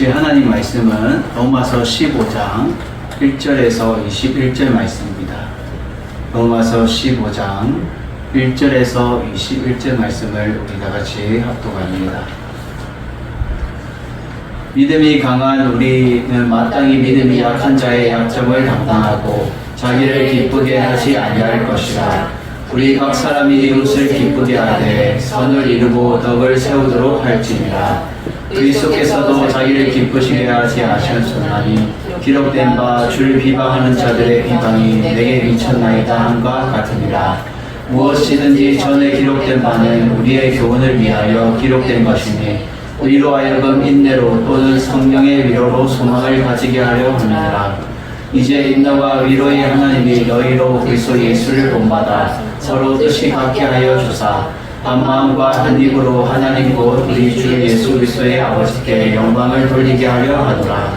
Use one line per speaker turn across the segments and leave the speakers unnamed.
주실 하나님 말씀은 로마서 15장 1절에서 21절 말씀입니다. 로마서 15장 1절에서 21절 말씀을 우리 다 같이 합독합니다. 믿음이 강한 우리는 마땅히 믿음이 약한 자의 약점을 담당하고 자기를 기쁘게 하지 아니할 것이라. 우리 각 사람이 이웃을 기쁘게 하되 선을 이루고 덕을 세우도록 할지니라. 그리스도께서도 자기를 기쁘시게 하지 아시었으나니 기록된 바 주를 비방하는 자들의 비방이 내게 미쳤나이다 함과 같으니라. 무엇이든지 전에 기록된 바는 우리의 교훈을 위하여 기록된 것이니 우리로 하여금 인내로 또는 성령의 위로로 소망을 가지게 하려 함이니라. 이제 인내와 위로의 하나님이 너희로 그리스도 예수를 본받아 서로 뜻이 같게 하여 주사 한 마음과 한 입으로 하나님 곧 우리 주 예수 그리스도의 아버지께 영광을 돌리게 하려 하노라.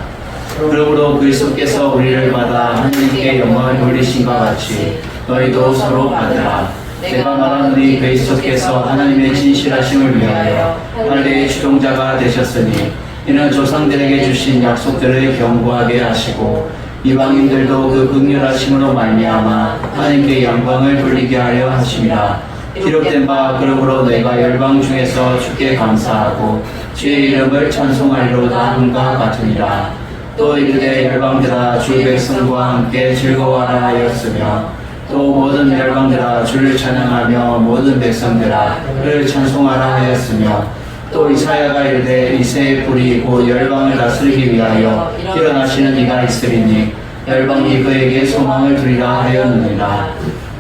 그러므로 그리스도께서 우리를 받아 하나님께 영광을 돌리신과 같이 너희도 서로 받으라. 내가 말하노니 그리스도께서 하나님의 진실하심을 위하여 할례의 주동자가 되셨으니 이는 조상들에게 주신 약속들을 견고하게 하시고 이방인들도 그 긍휼하심으로 말미암아 하나님께 영광을 돌리게 하려 하심이라. 기록된 바 그러므로 내가 열방 중에서 주께 감사하고 주의 이름을 찬송하리로다 함과 같으니라. 또 이르되 열방들아 주 백성과 함께 즐거워하라 하였으며 또 모든 열방들아 주를 찬양하며 모든 백성들아 그를 찬송하라 하였으며 또 이사야가 이르되 이새의 뿔이 곧 열방을 다스리기 위하여 일어나시는 이가 있으리니 열방이 그에게 소망을 두리라 하였느니라.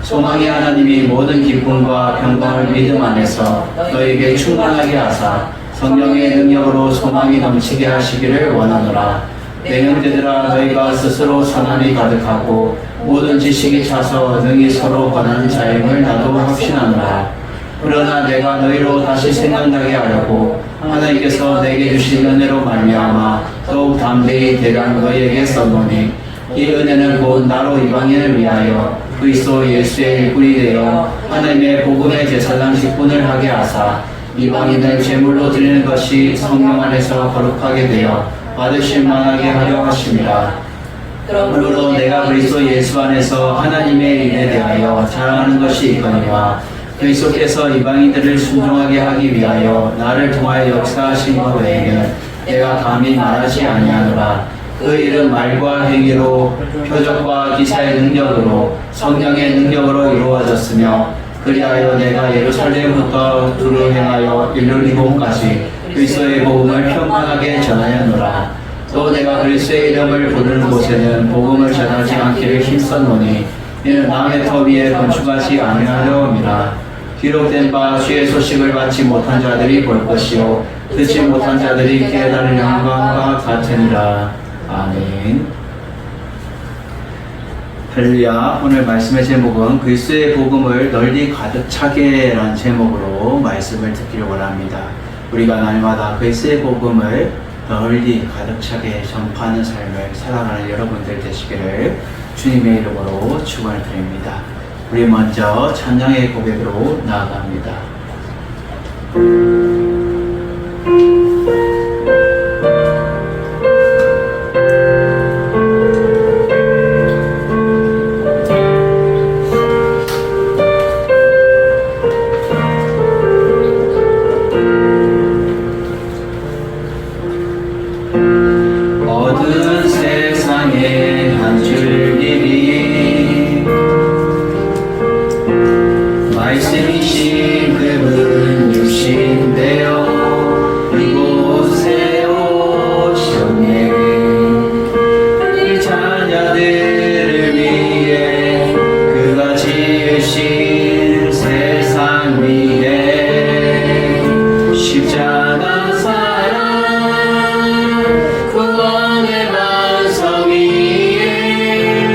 소망의 하나님이 모든 기쁨과 평강을 믿음 안에서 너에게 충만하게 하사 성령의 능력으로 소망이 넘치게 하시기를 원하노라. 내 형제들아 너희가 스스로 선함이 가득하고 모든 지식이 차서 능히 서로 권하는 자임을 나도 확신하노라. 그러나 내가 너희로 다시 생각나게 하려고 하나님께서 내게 주신 은혜로 말미암아 더욱 담대히 대강 너희에게 썼노니 이 은혜는 곧 나로 이방인을 위하여 그리스도 예수의 일꾼이 되어 하나님의 복음의 제사장 직분을 하게 하사 이방인을 제물로 드리는 것이 성령 안에서 거룩하게 되어 받으실 만하게 하려 하심이라. 그러므로 내가 그리스도 예수 안에서 하나님의 일에 대하여 자랑하는 것이 있거니와 그리스도께서 이방인들을 순종하게 하기 위하여 나를 통하여 역사하신 것 외에는 내가 감히 말하지 아니하노라. 그 일은 말과 행위로 표적과 기사의 능력으로 성령의 능력으로 이루어졌으며 그리하여 내가 예루살렘부터 두루 행하여 일루리곤까지 그리스도의 복음을 평안하게 전하였노라. 또 내가 그리스도의 이름을 부르는 곳에는 복음을 전하지 않기를 힘썼노니 이는 남의 터 위에 건축하지 아니하려 함이라. 기록된 바 주의 소식을 받지 못한 자들이 볼 것이요 듣지 못한 자들이 깨달을 영광과 같으니라. 아멘. 할렐루야. 오늘 말씀의 제목은 그리스도의 복음을 널리 가득 차게 라는 제목으로 말씀을 듣기를 원합니다. 우리가 날마다 그리스도의 복음을 널리 가득 차게 전파하는 삶을 살아가는 여러분들 되시기를 주님의 이름으로 축원을 드립니다. 우리 먼저 찬양의 고백으로 나아갑니다. 어두운 세상에 한 줄기니 말씀이신 그분 육신 되어 이곳에 오셨네. 그 자녀들을 위해 그가 지으신 세상 위에 십자가 사랑 구원의 반석 위에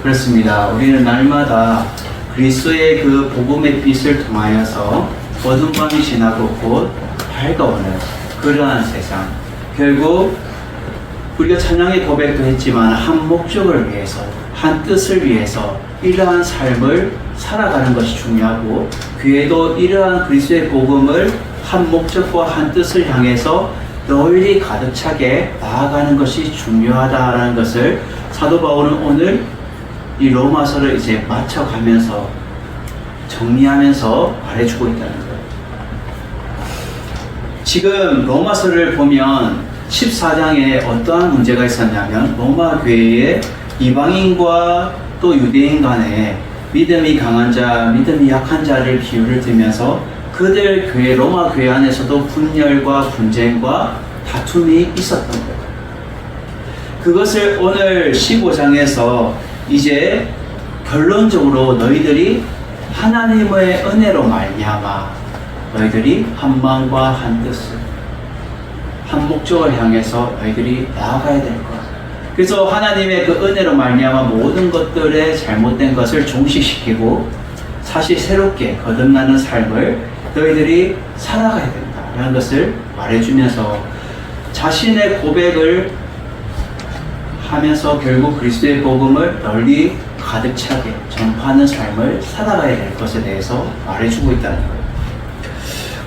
그렇습니다. 우리는 날마다 그리스도의 그 복음의 빛을 통하여서 어두운 밤이 지나고 곧 밝아오는 그러한 세상. 결국 우리가 찬양의 고백도 했지만 한 목적을 위해서, 한 뜻을 위해서 이러한 삶을 살아가는 것이 중요하고, 교회도 이러한 그리스도의 복음을 한 목적과 한 뜻을 향해서 널리 가득 차게 나아가는 것이 중요하다라는 것을 사도 바울은 오늘 이 로마서를 이제 맞춰가면서 정리하면서 말해주고 있다는 거예요. 지금 로마서를 보면 14장에 어떠한 문제가 있었냐면, 로마 교회에 이방인과 또 유대인 간에 믿음이 강한 자, 믿음이 약한 자를 비유를 들면서 그들 교회, 로마 교회 안에서도 분열과 분쟁과 다툼이 있었던 거예요. 그것을 오늘 15장에서 이제 결론적으로 너희들이 하나님의 은혜로 말미암아 너희들이 한 마음과 한 뜻을, 한 목적을 향해서 너희들이 나아가야 될 것. 그래서 하나님의 그 은혜로 말미암아 모든 것들의 잘못된 것을 종식시키고 사실 새롭게 거듭나는 삶을 너희들이 살아가야 된다라는 것을 말해주면서 자신의 고백을 하면서 결국 그리스도의 복음을 널리 가득 차게 전파하는 삶을 살아가야 될 것에 대해서 말해주고 있다는 거예요.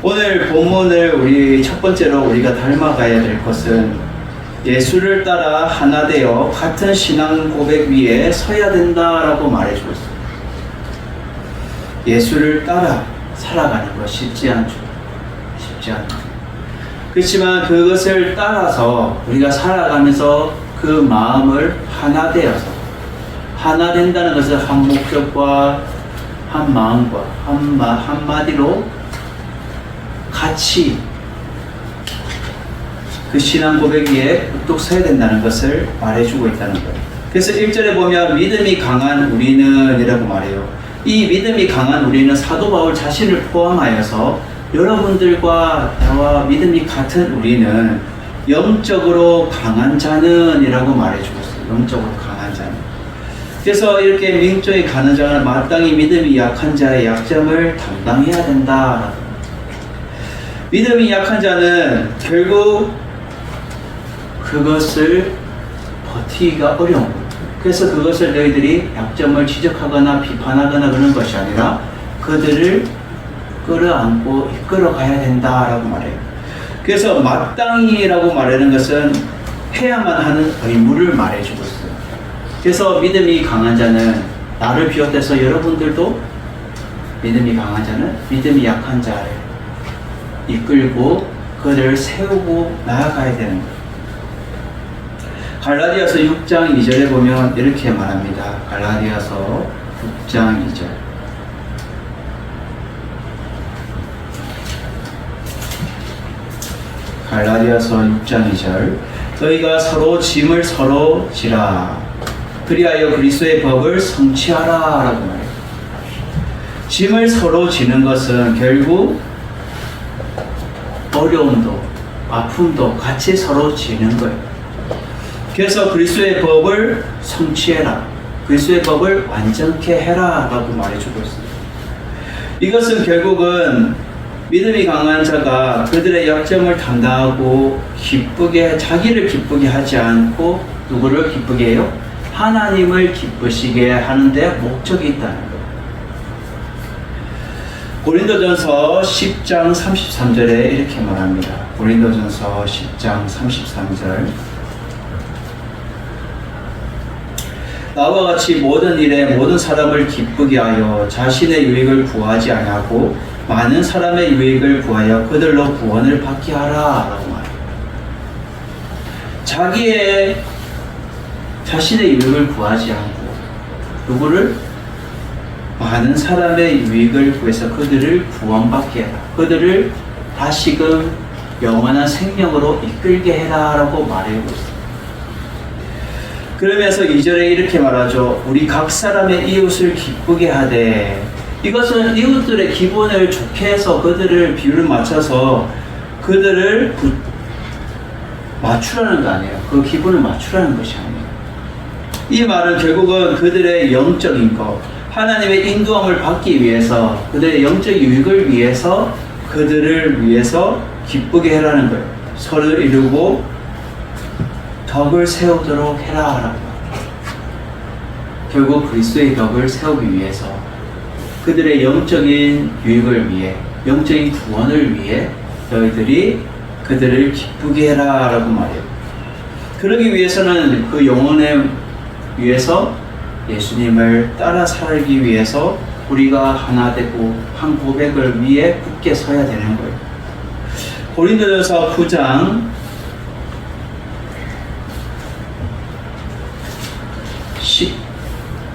오늘 본문을 우리 첫 번째로 우리가 닮아가야 될 것은 예수를 따라 하나 되어 같은 신앙 고백 위에 서야 된다라고 말해주고 있어요. 예수를 따라 살아가는 것 쉽지 않죠. 쉽지 않죠. 그렇지만 그것을 따라서 우리가 살아가면서 그 마음을 하나 되어서, 하나 된다는 것은 한 목적과 한 마음과 한마디로 같이 그 신앙 고백 위에 뚝 서야 된다는 것을 말해주고 있다는 거예요. 그래서 1절에 보면 믿음이 강한 우리는 이라고 말해요. 이 믿음이 강한 우리는 사도 바울 자신을 포함하여서 여러분들과 나와 믿음이 같은 우리는 영적으로 강한 자는 이라고 말해주고 있어요. 영적으로 강한 자는. 그래서 이렇게 민족이 가는 자는 마땅히 믿음이 약한 자의 약점을 담당해야 된다. 믿음이 약한 자는 결국 그것을 버티기가 어려운 거예요. 그래서 그것을 너희들이 약점을 지적하거나 비판하거나 그런 것이 아니라 그들을 끌어안고 이끌어가야 된다라고 말해요. 그래서 마땅히라고 말하는 것은 해야만 하는 의무를 말해주고 있어요. 그래서 믿음이 강한 자는, 나를 비롯해서 여러분들도 믿음이 강한 자는 믿음이 약한 자를 이끌고 그들을 세우고 나아가야 되는 거예요. 갈라디아서 6장 2절에 보면 이렇게 말합니다. 갈라디아서 6장 2절. 갈라디아서 6장 2절. 너희가 서로 짐을 서로 지라. 그리하여 그리스도의 법을 성취하라. 라고 말해요. 짐을 서로 지는 것은 결국 어려움도 아픔도 같이 서로 지는 거예요. 그래서 그리스도의 법을 성취해라. 그리스도의 법을 완전케 해라. 라고 말해주고 있습니다. 이것은 결국은 믿음이 강한 자가 그들의 약점을 담당하고 자기를 기쁘게 하지 않고 누구를 기쁘게 해요? 하나님을 기쁘시게 하는데 목적이 있다는 거예요. 고린도전서 10장 33절에 이렇게 말합니다. 고린도전서 10장 33절. 나와 같이 모든 일에 모든 사람을 기쁘게 하여 자신의 유익을 구하지 아니하고 많은 사람의 유익을 구하여 그들로 구원을 받게 하라. 라고 말해요. 자신의 유익을 구하지 않고 누구를? 많은 사람의 유익을 구해서 그들을 구원받게 해라. 그들을 다시금 영원한 생명으로 이끌게 해라. 라고 말하고 있습니다. 그러면서 2절에 이렇게 말하죠. 우리 각 사람의 이웃을 기쁘게 하되. 이것은 이웃들의 기분을 좋게 해서 그들을 비율을 맞춰서 그들을 맞추라는 거 아니에요. 그 기분을 맞추라는 것이 아니에요. 이 말은 결국은 그들의 영적인 것, 하나님의 인도함을 받기 위해서, 그들의 영적 유익을 위해서, 그들을 위해서 기쁘게 해라는 거예요. 서로 이루고 덕을 세우도록 해라. 결국 그리스도의 덕을 세우기 위해서, 그들의 영적인 유익을 위해, 영적인 구원을 위해 너희들이 그들을 기쁘게 해라 라고 말해요. 그러기 위해서는 그 영혼에 위해서 예수님을 따라 살기 위해서 우리가 하나 되고 한 고백을 위해 굳게 서야 되는 거예요. 고린도전서 9장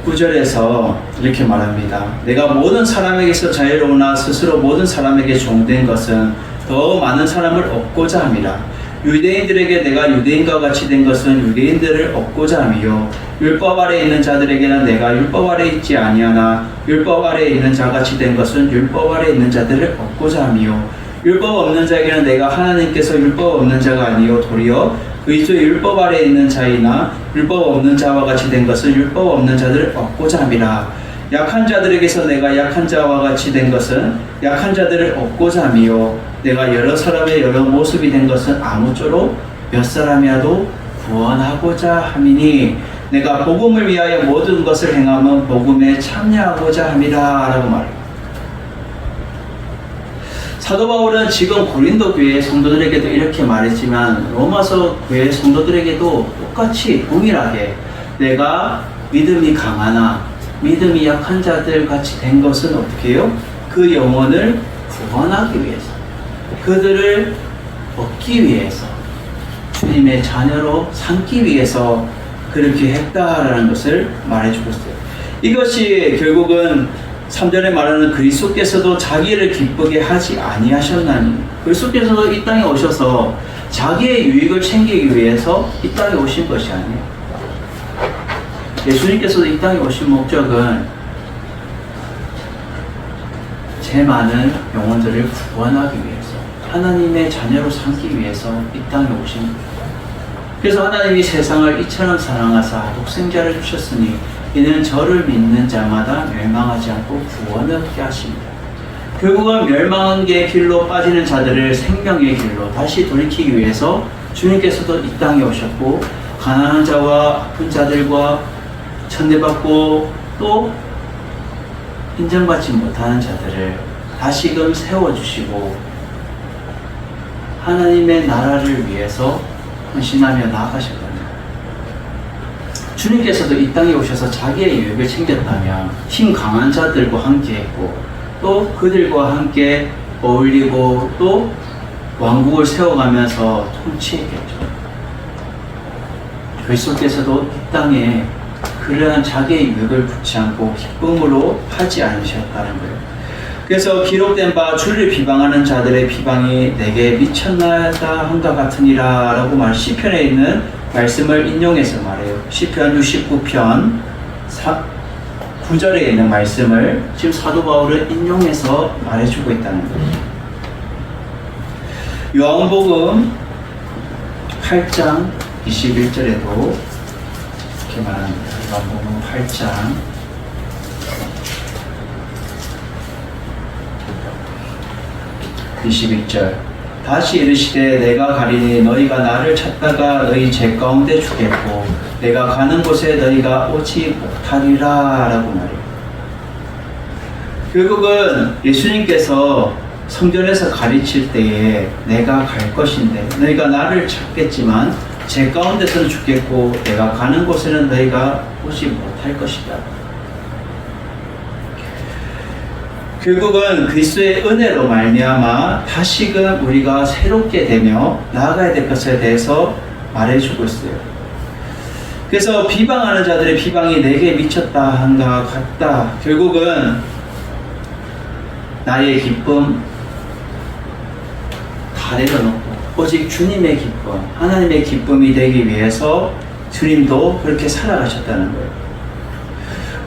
19절에서 이렇게 말합니다. 내가 모든 사람에게서 자유로우나 스스로 모든 사람에게 종된 것은 더 많은 사람을 얻고자 함이라. 유대인들에게 내가 유대인과 같이 된 것은 유대인들을 얻고자 함이요 율법 아래 있는 자들에게는 내가 율법 아래 있지 아니하나 율법 아래 있는 자같이 된 것은 율법 아래 있는 자들을 얻고자 함이요 율법 없는 자에게는 내가 하나님께서 율법 없는 자가 아니요 도리어 그리스도 율법 아래 있는 자이나 율법 없는 자와 같이 된 것은 율법 없는 자들을 얻고자 함이라. 약한 자들에게서 내가 약한 자와 같이 된 것은 약한 자들을 얻고자 함이요 내가 여러 사람의 여러 모습이 된 것은 아무쪼록 몇 사람이라도 구원하고자 함이니 내가 복음을 위하여 모든 것을 행하면 복음에 참여하고자 함이라 라고 말해요. 사도 바울은 지금 고린도 교회 성도들에게도 이렇게 말했지만 로마서 교회 성도들에게도 똑같이 동일하게 내가 믿음이 강하나 믿음이 약한 자들 같이 된 것은 어떻게 해요? 그 영혼을 구원하기 위해서, 그들을 얻기 위해서, 주님의 자녀로 삼기 위해서 그렇게 했다라는 것을 말해주고 있어요. 이것이 결국은 3절에 말하는 그리스도께서도 자기를 기쁘게 하지 아니하셨나니, 그리스도께서도 이 땅에 오셔서 자기의 유익을 챙기기 위해서 이 땅에 오신 것이 아니에요. 예수님께서도 이 땅에 오신 목적은 제 많은 영혼들을 구원하기 위해서, 하나님의 자녀로 삼기 위해서 이 땅에 오신 거예요. 그래서 하나님이 세상을 이처럼 사랑하사 독생자를 주셨으니 이는 저를 믿는 자마다 멸망하지 않고 구원을 얻게 하십니다. 결국은 멸망의 길로 빠지는 자들을 생명의 길로 다시 돌이키기 위해서 주님께서도 이 땅에 오셨고, 가난한 자와 아픈 자들과 천대받고 또 인정받지 못하는 자들을 다시금 세워주시고 하나님의 나라를 위해서 헌신하며 나아가셨거든요. 주님께서도 이 땅에 오셔서 자기의 유익을 챙겼다면 힘 강한 자들과 함께했고 또 그들과 함께 어울리고 또 왕국을 세워가면서 통치했겠죠. 그리스도께서도 이 땅에 그러한 자기의 유익을 붙지 않고 기쁨으로 하지 않으셨다는 거예요. 그래서 기록된 바 주를 비방하는 자들의 비방이 내게 미쳤나이다 한가 같으니라 라고 시편에 있는 말씀을 인용해서 말해요. 시편 69편 9절에 있는 말씀을 지금 사도 바울을 인용해서 말해주고 있다는 거예요. 요한복음 8장 21절에도 이렇게 말합니다. 요한복음 8장 21절 다시 이르시되 내가 가리니 너희가 나를 찾다가 너희 죄 가운데 죽겠고 내가 가는 곳에 너희가 오지 못하리라 라고 말해요. 결국은 예수님께서 성전에서 가르칠 때에 내가 갈 것인데 너희가 나를 찾겠지만 제 가운데서는 죽겠고 내가 가는 곳에는 너희가 오지 못할 것이다. 결국은 그리스도의 은혜로 말미암아 다시금 우리가 새롭게 되며 나아가야 될 것에 대해서 말해주고 있어요. 그래서 비방하는 자들의 비방이 내게 미쳤다 한가 같다. 결국은 나의 기쁨 다 내려놓고 오직 주님의 기쁨, 하나님의 기쁨이 되기 위해서 주님도 그렇게 살아가셨다는 거예요.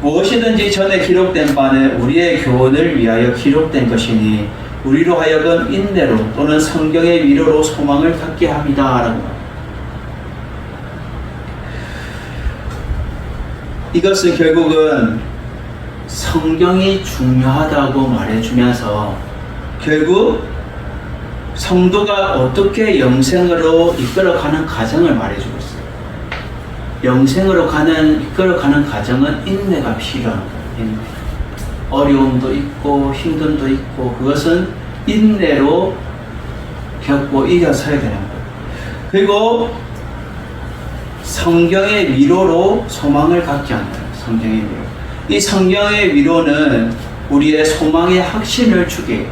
무엇이든지 전에 기록된 바는 우리의 교훈을 위하여 기록된 것이니 우리로 하여금 인내로 또는 성경의 위로로 소망을 갖게 합니다 라고 이것은 결국은 성경이 중요하다고 말해주면서 결국 성도가 어떻게 영생으로 이끌어가는 과정을 말해주고 있어요. 영생으로 이끌어가는 과정은 인내가 필요한 거예요. 인내. 어려움도 있고 힘듦도 있고 그것은 인내로 겪고 이겨서야 되는 거예요. 그리고 성경의 위로로 소망을 갖게 한다. 성경의 위로. 이 성경의 위로는 우리의 소망의 확신을 주게 해요.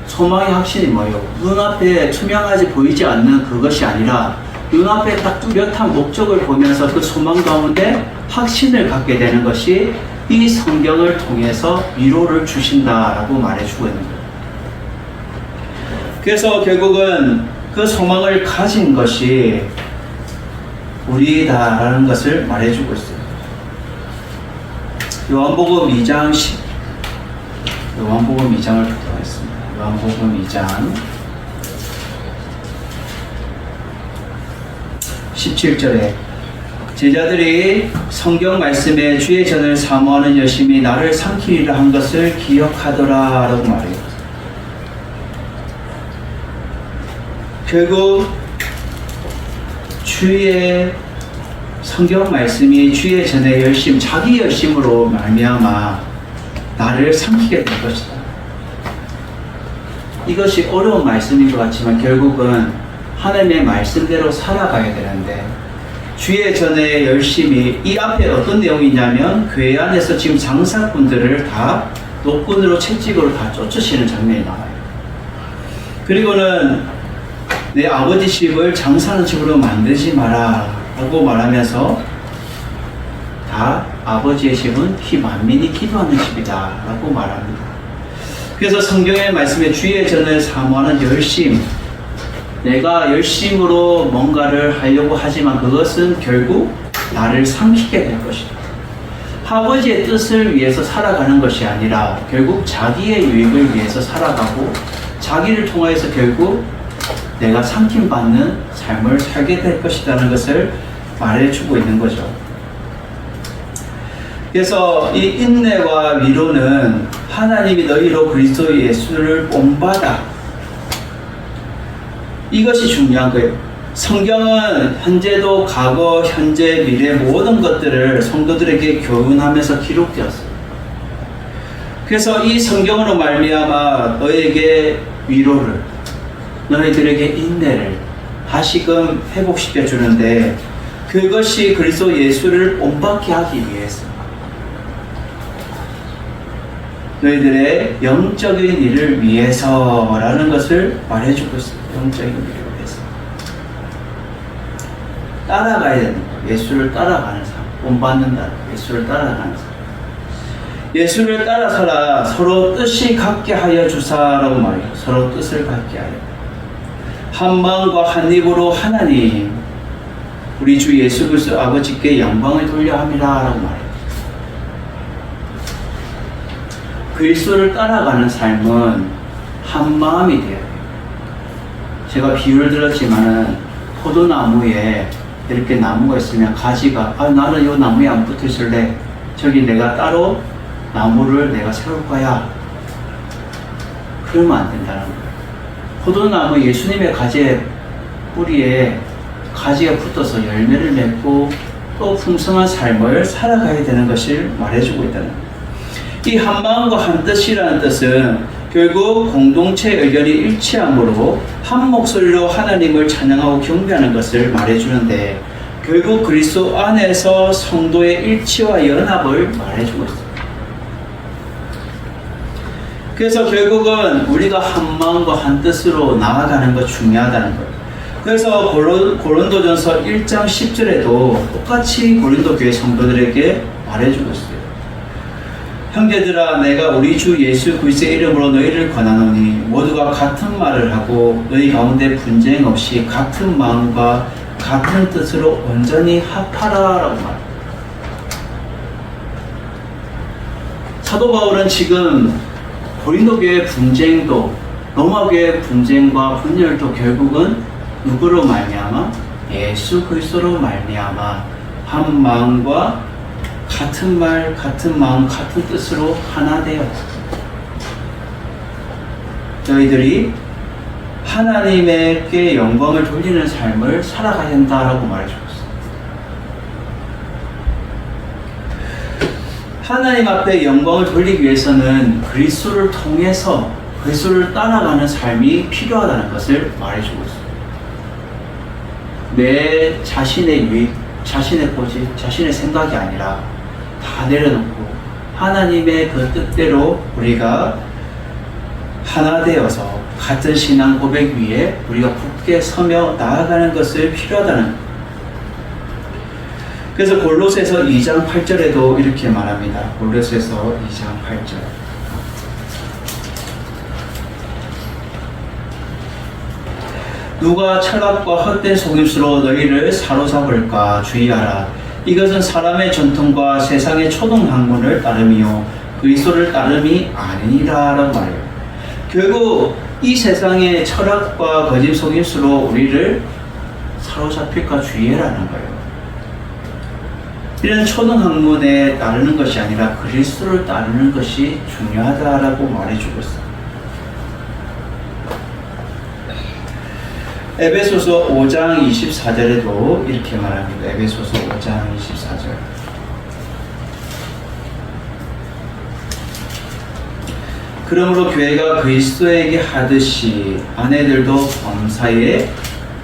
소망의 확신이 뭐예요? 눈앞에 투명하지 보이지 않는 그것이 아니라 눈앞에 딱 뚜렷한 목적을 보면서 그 소망 가운데 확신을 갖게 되는 것이 이 성경을 통해서 위로를 주신다라고 말해주고 있는 거예요. 그래서 결국은 그 소망을 가진 것이 우리다라는 것을 말해주고 있어요. 요한복음 2장 요한복음 2장을 보도록 하겠습니다. 요한복음 2장 17절에 제자들이 성경 말씀에 주의 전을 사모하는 열심히 나를 삼키리라 한 것을 기억하더라 라고 말해요. 결국 주의 성경 말씀이 주의 전에 열심, 자기 열심으로 말미암아 나를 삼키게 될 것이다. 이것이 어려운 말씀인 것 같지만 결국은 하나님의 말씀대로 살아가야 되는데 주의 전에 열심히 이 앞에 어떤 내용이냐면 교회 안에서 지금 장사꾼들을 다 노끈으로 채찍으로 다 쫓으시는 장면이 나와요. 그리고는 내 아버지 집을 장사하는 집으로 만들지 마라 라고 말하면서 다 아버지의 집은 만민이 기도하는 집이다 라고 말합니다. 그래서 성경의 말씀에 주의 전을 사모하는 열심, 내가 열심으로 뭔가를 하려고 하지만 그것은 결국 나를 삼키게 될 것이다. 아버지의 뜻을 위해서 살아가는 것이 아니라 결국 자기의 유익을 위해서 살아가고 자기를 통해서 결국 내가 삼킴받는 삶을 살게 될 것이라는 것을 말해주고 있는 거죠. 그래서 이 인내와 위로는 하나님이 너희로 그리스도 예수를 본받아, 이것이 중요한 거예요. 성경은 현재도 과거, 현재, 미래 모든 것들을 성도들에게 교훈하면서 기록되었어요. 그래서 이 성경으로 말미암아 너에게 위로를, 너희들에게 인내를 다시금 회복시켜 주는데 그것이 그리스도 예수를 본받게 하기 위해서 너희들의 영적인 일을 위해서라는 것을 말해주고 있습니다. 영적인 일을 위해서 따라가야 되는 거예요. 예수를 따라가는 삶, 본받는다. 예수를 따라가는 삶. 예수를 따라서라 서로 뜻이 같게 하여 주사라고 말해요. 서로 뜻을 같게 하여. 한 마음과 한 입으로 하나님 우리 주 예수 그리스도 아버지께 영광을 돌려 함이라라고 말해요. 그리스도를 따라가는 삶은 한 마음이 돼야 돼요. 제가 비유를 들었지만은 포도나무에 이렇게 나무가 있으면 가지가 나는 이 나무에 안 붙어 있을래. 저기 내가 따로 나무를 내가 세울 거야. 그러면 안 된다는 거예요. 포도나무 예수님의 가지에 뿌리에 가지가 붙어서 열매를 맺고 또 풍성한 삶을 살아가야 되는 것을 말해주고 있다는 거예요. 이 한 마음과 한 뜻이라는 뜻은 결국 공동체 의견이 일치함으로 한 목소리로 하나님을 찬양하고 경배하는 것을 말해주는데 결국 그리스도 안에서 성도의 일치와 연합을 말해주고 있습니다. 그래서 결국은 우리가 한 마음과 한 뜻으로 나아가는 것 중요하다는 거예요. 그래서 고린도전서 1장 10절에도 똑같이 고린도 교회 성도들에게 말해주고 있어요. 형제들아 내가 우리 주 예수 그리스도의 이름으로 너희를 권하노니 모두가 같은 말을 하고 너희 가운데 분쟁 없이 같은 마음과 같은 뜻으로 온전히 합하라라고 말합니다. 사도 바울은 지금 고린도 교회의 분쟁도 로마 교회의 분쟁과 분열도 결국은 누구로 말미암아? 예수 그리스도로 말미암아 한 마음과 같은 말, 같은 마음, 같은 뜻으로 하나 되어 너희들이 하나님에게 영광을 돌리는 삶을 살아가야 된다라고 말해주고 있어요. 하나님 앞에 영광을 돌리기 위해서는 그리스도를 통해서 그리스도를 따라가는 삶이 필요하다는 것을 말해주고 있어요. 내 자신의 유익, 자신의 고집, 자신의 생각이 아니라 다 내려놓고 하나님의 그 뜻대로 우리가 하나 되어서 같은 신앙 고백 위에 우리가 굳게 서며 나아가는 것을 필요하다는 거예요. 그래서 골로새서 2장 8절에도 이렇게 말합니다. 골로새서 2장 8절. 누가 철학과 헛된 속임수로 너희를 사로잡을까 주의하라. 이것은 사람의 전통과 세상의 초등학문을 따름이요 그리스도를 따름이 아니니라라고 말해요. 결국 이 세상의 철학과 거짓 속임수로 우리를 사로잡힐까 주의해라는 거예요. 이런 초등학문에 따르는 것이 아니라 그리스도를 따르는 것이 중요하다라고 말해주고 있어요. 에베소서 5장 24절에도 이렇게 말합니다. 에베소서 5장 24절. 그러므로 교회가 그리스도에게 하듯이 아내들도 범사에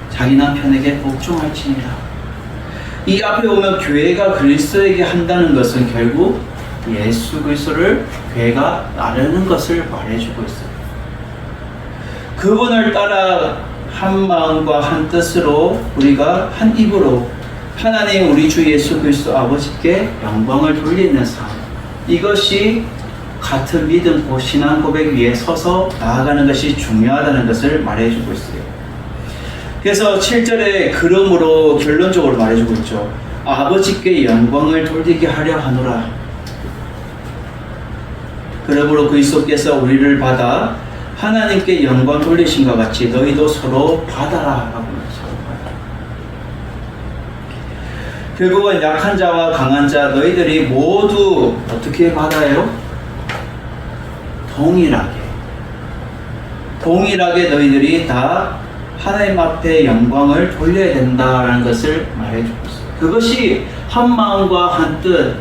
자기 남편에게 복종할지니라. 이 앞에 보면 교회가 그리스도에게 한다는 것은 결국 예수 그리스도를 교회가 따르는 것을 말해주고 있어요. 그분을 따라 한 마음과 한 뜻으로 우리가 한 입으로 하나님 우리 주 예수 그리스도 아버지께 영광을 돌리는 삶, 이것이 같은 믿음 고 신앙 고백 위에 서서 나아가는 것이 중요하다는 것을 말해주고 있어요. 그래서 7절에 그러므로 결론적으로 말해주고 있죠. 아버지께 영광을 돌리게 하려 하노라. 그러므로 그리스도께서 우리를 받아 하나님께 영광 돌리신 것 같이 너희도 서로 받아라 라고 서로 받아라. 결국은 약한 자와 강한 자 너희들이 모두 어떻게 받아요? 동일하게 너희들이 다 하나님 앞에 영광을 돌려야 된다는 것을 말해주고 있어요. 그것이 한 마음과 한 뜻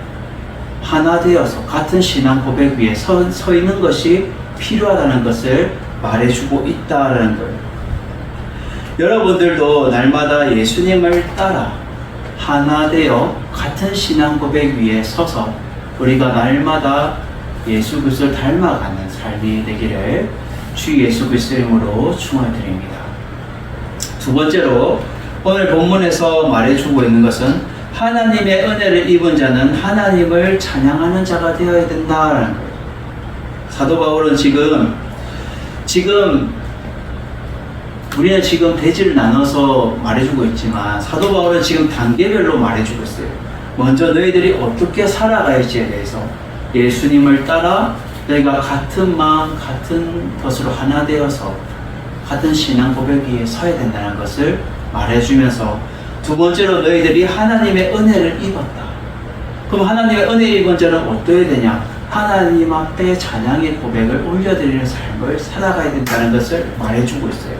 하나 되어서 같은 신앙 고백 위에 서 있는 것이 필요하다는 것을 말해주고 있다는 거예요. 여러분들도 날마다 예수님을 따라 하나 되어 같은 신앙 고백 위에 서서 우리가 날마다 예수 그리스도를 닮아가는 삶이 되기를 주 예수 그리스도 이름으로 축원드립니다. 두 번째로 오늘 본문에서 말해주고 있는 것은 하나님의 은혜를 입은 자는 하나님을 찬양하는 자가 되어야 된다는 거예요. 사도 바울은 지금 우리는 지금 대지를 나눠서 말해주고 있지만 사도 바울은 지금 단계별로 말해주고 있어요. 먼저 너희들이 어떻게 살아가야지에 대해서 예수님을 따라 너희가 같은 마음 같은 것으로 하나 되어서 같은 신앙 고백 위에 서야 된다는 것을 말해주면서 두 번째로 너희들이 하나님의 은혜를 입었다. 그럼 하나님의 은혜를 입은 자는 어떠해야 되냐? 하나님 앞에 찬양의 고백을 올려드리는 삶을 살아가야 된다는 것을 말해주고 있어요.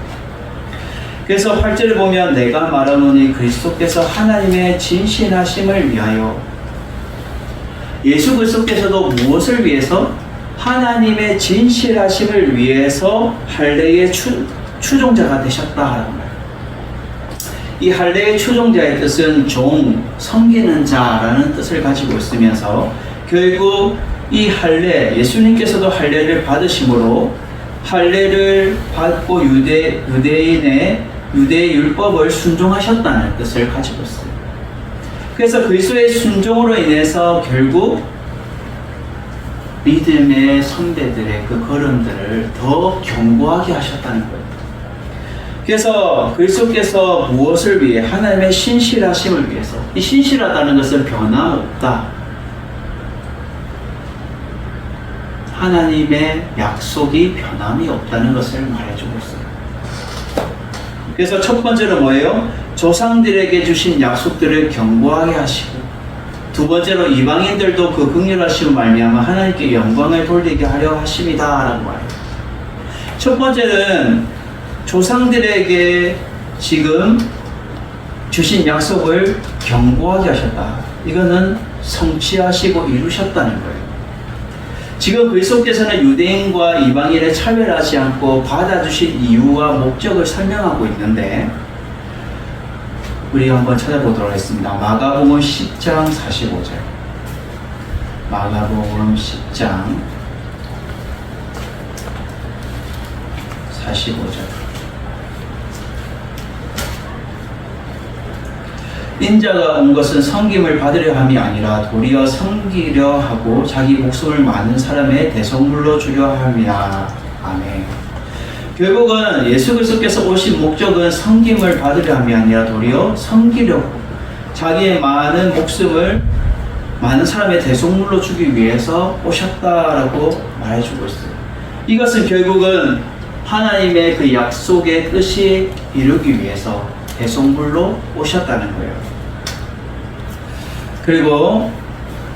그래서 8절에 보면 내가 말하노니 그리스도께서 하나님의 진실하심을 위하여, 예수 그리스도께서도 무엇을 위해서? 하나님의 진실하심을 위해서 할례의 추종자가 되셨다 하는 거예요. 이 할례의 추종자의 뜻은 종, 섬기는 자라는 뜻을 가지고 있으면서 결국 이 할례, 예수님께서도 할례를 받으심으로 할례를 받고 유대의 율법을 순종하셨다는 뜻을 가지고 있어요. 그래서 그리스도의 순종으로 인해서 결국 믿음의 선배들의 그 걸음들을 더 견고하게 하셨다는 거예요. 그래서 그리스도께서 무엇을 위해? 하나님의 신실하심을 위해서. 이 신실하다는 것은 변함없다. 하나님의 약속이 변함이 없다는 것을 말해주고 있어요. 그래서 첫 번째로 뭐예요? 조상들에게 주신 약속들을 경고하게 하시고, 두 번째로 이방인들도 그 긍휼하심을 말미암아 하나님께 영광을 돌리게 하려 하심이다라고 말해요. 첫 번째는 조상들에게 지금 주신 약속을 경고하게 하셨다. 이거는 성취하시고 이루셨다는 거예요. 지금 그리스도께서는 유대인과 이방인을 차별하지 않고 받아주신 이유와 목적을 설명하고 있는데, 우리가 한번 찾아보도록 하겠습니다. 마가복음 10장 45절. 마가복음 10장 45절. 인자가 온 것은 섬김을 받으려 함이 아니라 도리어 섬기려 하고 자기 목숨을 많은 사람의 대속물로 주려 함이라. 아멘. 결국은 예수 그리스도께서 오신 목적은 섬김을 받으려 함이 아니라 도리어 섬기려고, 자기의 많은 목숨을 많은 사람의 대속물로 주기 위해서 오셨다라고 말해주고 있어요. 이것은 결국은 하나님의 그 약속의 뜻이 이루기 위해서 대속물로 오셨다는 거예요. 그리고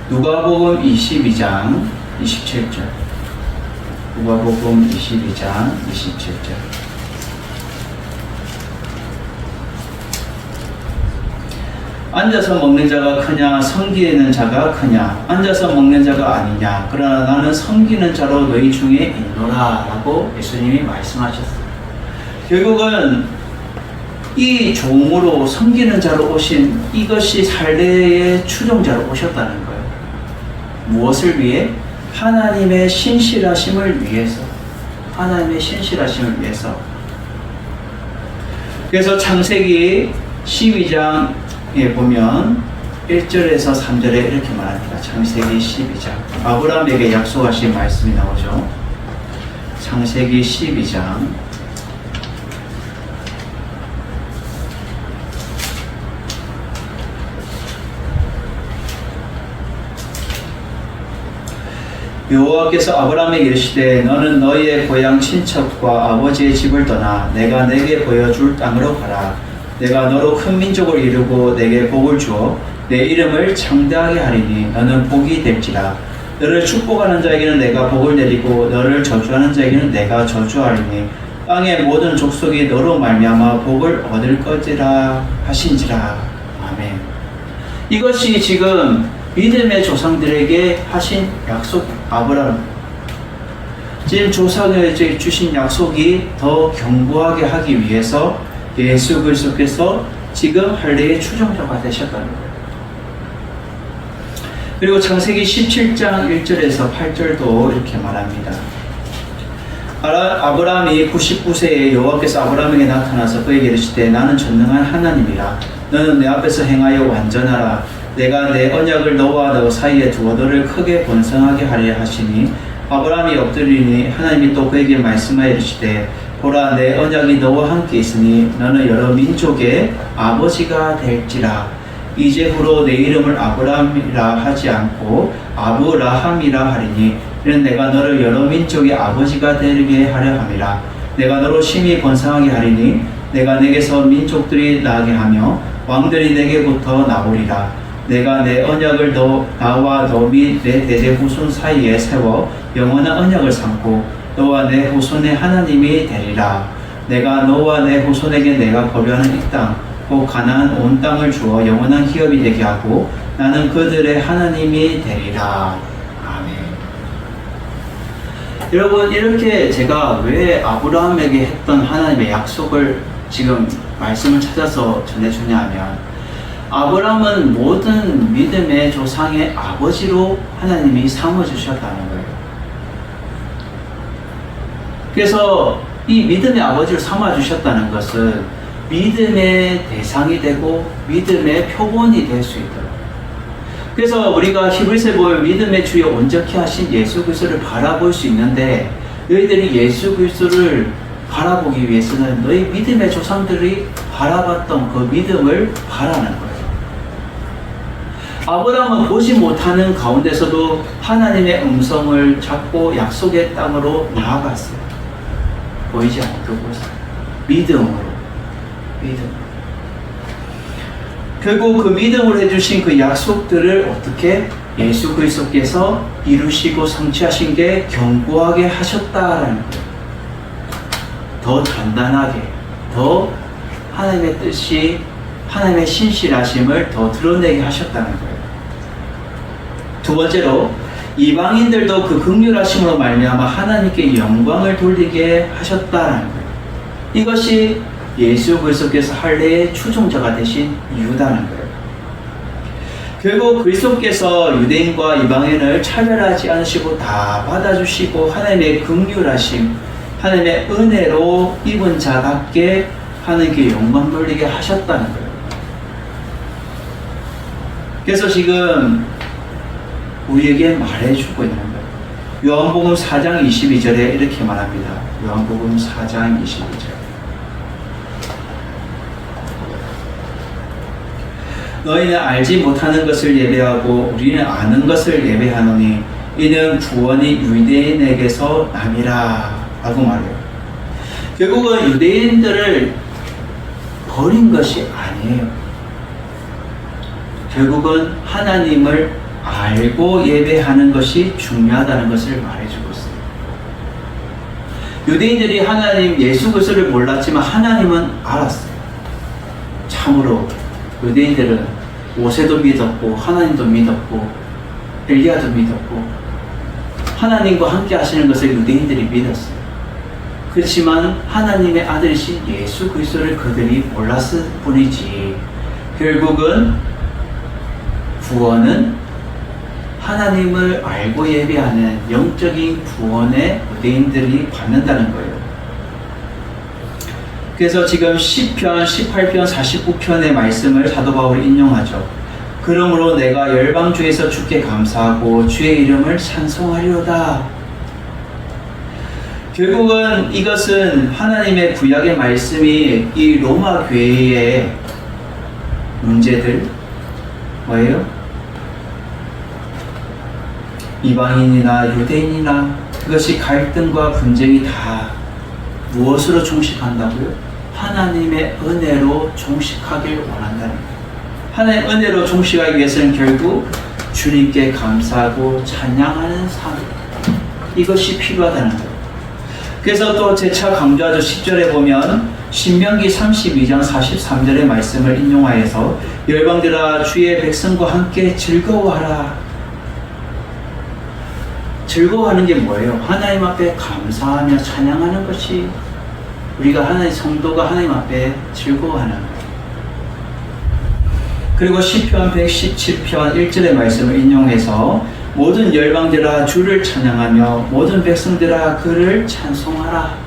누가복음 22장 27절. 누가복음 22장 27절. 앉아서 먹는 자가 크냐 섬기는 자가 크냐, 앉아서 먹는 자가 아니냐, 그러나 나는 섬기는 자로 너희 중에 있노라 라고 예수님이 말씀하셨어요. 결국은 이 종으로 섬기는 자로 오신, 이것이 살레의 추종자로 오셨다는 거예요. 무엇을 위해? 하나님의 신실하심을 위해서. 하나님의 신실하심을 위해서. 그래서 창세기 12장에 보면 1절에서 3절에 이렇게 말합니다. 창세기 12장. 아브라함에게 약속하신 말씀이 나오죠. 창세기 12장 여호와께서 아브라함에게 이르시되 너는 너희의 고향 친척과 아버지의 집을 떠나 내가 내게 보여줄 땅으로 가라. 내가 너로 큰 민족을 이루고 내게 복을 주어 내 이름을 창대하게 하리니 너는 복이 될지라. 너를 축복하는 자에게는 내가 복을 내리고 너를 저주하는 자에게는 내가 저주하리니 땅의 모든 족속이 너로 말미암아 복을 얻을 것이라 하신지라. 아멘. 이것이 지금 믿음의 조상들에게 하신 약속, 아브라함. 지금 조상에게 주신 약속이 더 견고하게 하기 위해서 예수 그리스도께서 지금 할례의 추종자가 되셨다는 거예요. 그리고 창세기 17장 1절에서 8절도 이렇게 말합니다. 아브라함이 99세에 여호와께서 아브라함에게 나타나서 그에게 이르시되 나는 전능한 하나님이라. 너는 내 앞에서 행하여 완전하라. 내가 내 언약을 너와 너 사이에 두어 너를 크게 번성하게 하리라 하시니 아브라함이 엎드리니 하나님이 또 그에게 말씀하여 이르시되 보라 내 언약이 너와 함께 있으니 너는 여러 민족의 아버지가 될지라. 이제후로 내 이름을 아브라함이라 하지 않고 아브라함이라 하리니 이는 내가 너를 여러 민족의 아버지가 되게 하려 함이라. 내가 너로 심히 번성하게 하리니 내가 내게서 민족들이 나게 하며 왕들이 내게부터 나오리라. 내가 내 언약을 나와 너 및 내 대대 후손 사이에 세워 영원한 언약을 삼고 너와 내 후손의 하나님이 되리라. 내가 너와 내 후손에게 내가 거류하는 이 땅 곧 가나안 온 땅을 주어 영원한 기업이 되게 하고 나는 그들의 하나님이 되리라. 아멘. 여러분, 이렇게 제가 왜 아브라함에게 했던 하나님의 약속을 지금 말씀을 찾아서 전해주냐 하면, 아브라함은 모든 믿음의 조상의 아버지로 하나님이 삼아주셨다는 거예요. 그래서 이 믿음의 아버지로 삼아주셨다는 것은 믿음의 대상이 되고 믿음의 표본이 될 수 있도록. 그래서 우리가 히브리서에 보면 믿음의 주여 온전케 하신 예수 그리스도를 바라볼 수 있는데, 너희들이 예수 그리스도를 바라보기 위해서는 너희 믿음의 조상들이 바라봤던 그 믿음을 바라는 거예요. 아브라함은 보지 못하는 가운데서도 하나님의 음성을 잡고 약속의 땅으로 나아갔어요. 보이지 않는 그곳, 믿음으로. 믿음. 결국 그 믿음으로 해주신 그 약속들을 어떻게 예수 그리스도께서 이루시고 성취하신 게 견고하게 하셨다라는 거예요. 더 단단하게, 더 하나님의 뜻이, 하나님의 신실하심을 더 드러내게 하셨다는 거예요. 두 번째로 이방인들도 그 긍휼하심으로 말미암아 하나님께 영광을 돌리게 하셨다는 거예요. 이것이 예수 그리스도께서 할례의 추종자가 되신 이유다는 거예요. 결국 그리스도께서 유대인과 이방인을 차별하지 않으시고 다 받아주시고 하나님의 긍휼하심, 하나님의 은혜로 입은 자답게 하나님께 영광 돌리게 하셨다는 거예요. 그래서 지금 우리에게 말해주고 있는 거예요. 요한복음 4장 22절에 이렇게 말합니다. 요한복음 4장 22절. 너희는 알지 못하는 것을 예배하고 우리는 아는 것을 예배하노니 이는 구원이 유대인에게서 남이라 라고 말해요. 결국은 유대인들을 버린 것이 아니에요. 결국은 하나님을 알고 예배하는 것이 중요하다는 것을 말해주고 있어요. 유대인들이 하나님 예수 그리스도를 몰랐지만 하나님은 알았어요. 참으로 유대인들은 모세도 믿었고 하나님도 믿었고 엘리야도 믿었고 하나님과 함께 하시는 것을 유대인들이 믿었어요. 그렇지만 하나님의 아들이신 예수 그리스도를 그들이 몰랐을 뿐이지 결국은 구원은 하나님을 알고 예배하는 영적인 구원의 유대인들이 받는다는 거예요. 그래서 지금 10편, 18편, 49편의 말씀을 사도 바울이 인용하죠. 그러므로 내가 열방 중에서 주께 감사하고 주의 이름을 찬송하리로다. 결국은 이것은 하나님의 구약의 말씀이 이 로마 교회의 문제들 뭐예요? 이방인이나 유대인이나 그것이 갈등과 분쟁이 다 무엇으로 종식한다고요? 하나님의 은혜로 종식하길 원한다는 거예요. 하나님의 은혜로 종식하기 위해서는 결국 주님께 감사하고 찬양하는 삶, 이것이 필요하다는 거예요. 그래서 또 재차 강조하죠. 10절에 보면 신명기 32장 43절의 말씀을 인용하여서 열방들아 주의 백성과 함께 즐거워하라. 즐거워하는 게 뭐예요? 하나님 앞에 감사하며 찬양하는 것이 우리가 하나님 성도가 하나님 앞에 즐거워하는 거예요. 그리고 시편 117편 1절의 말씀을 인용해서 모든 열방들아 주를 찬양하며 모든 백성들아 그를 찬송하라.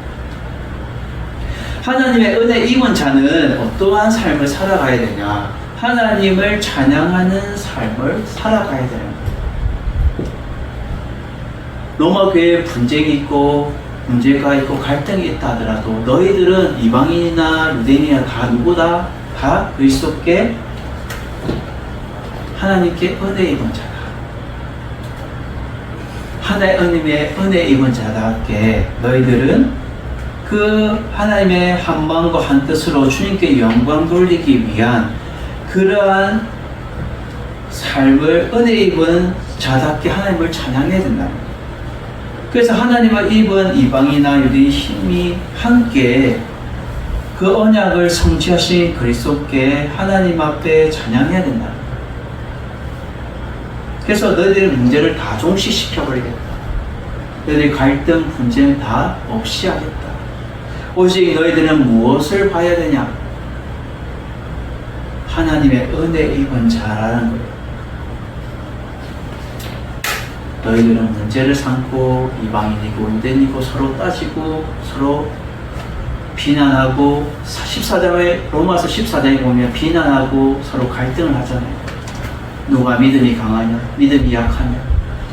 하나님의 은혜 입은 자는 어떠한 삶을 살아가야 되냐? 하나님을 찬양하는 삶을 살아가야 되는 거예요. 로마 교회에 분쟁이 있고 문제가 있고 갈등이 있다 하더라도 너희들은 이방인이나 유대인이나 다 누구다? 다 그리스도께 하나님께 은혜 입은 자다. 하나님의 은혜 입은 자답게 너희들은 그 하나님의 한 마음과 한 뜻으로 주님께 영광 돌리기 위한 그러한 삶을 은혜 입은 자답게 하나님을 찬양해야 된다는 거예요. 그래서 하나님을 입은 이방이나 유대인 힘이 함께 그 언약을 성취하신 그리스도께 하나님 앞에 찬양해야 된다. 그래서 너희들의 문제를 다 종식시켜버리겠다. 너희들의 갈등, 분쟁 다 없이 하겠다. 오직 너희들은 무엇을 봐야 되냐? 하나님의 은혜 입은 자라는 거예요. 너희들은 문제를 삼고 이방인이고 유대인이고 서로 따지고 서로 비난하고 14장에 로마서 14장에 보면 비난하고 서로 갈등을 하잖아요. 누가 믿음이 강하냐 믿음이 약하냐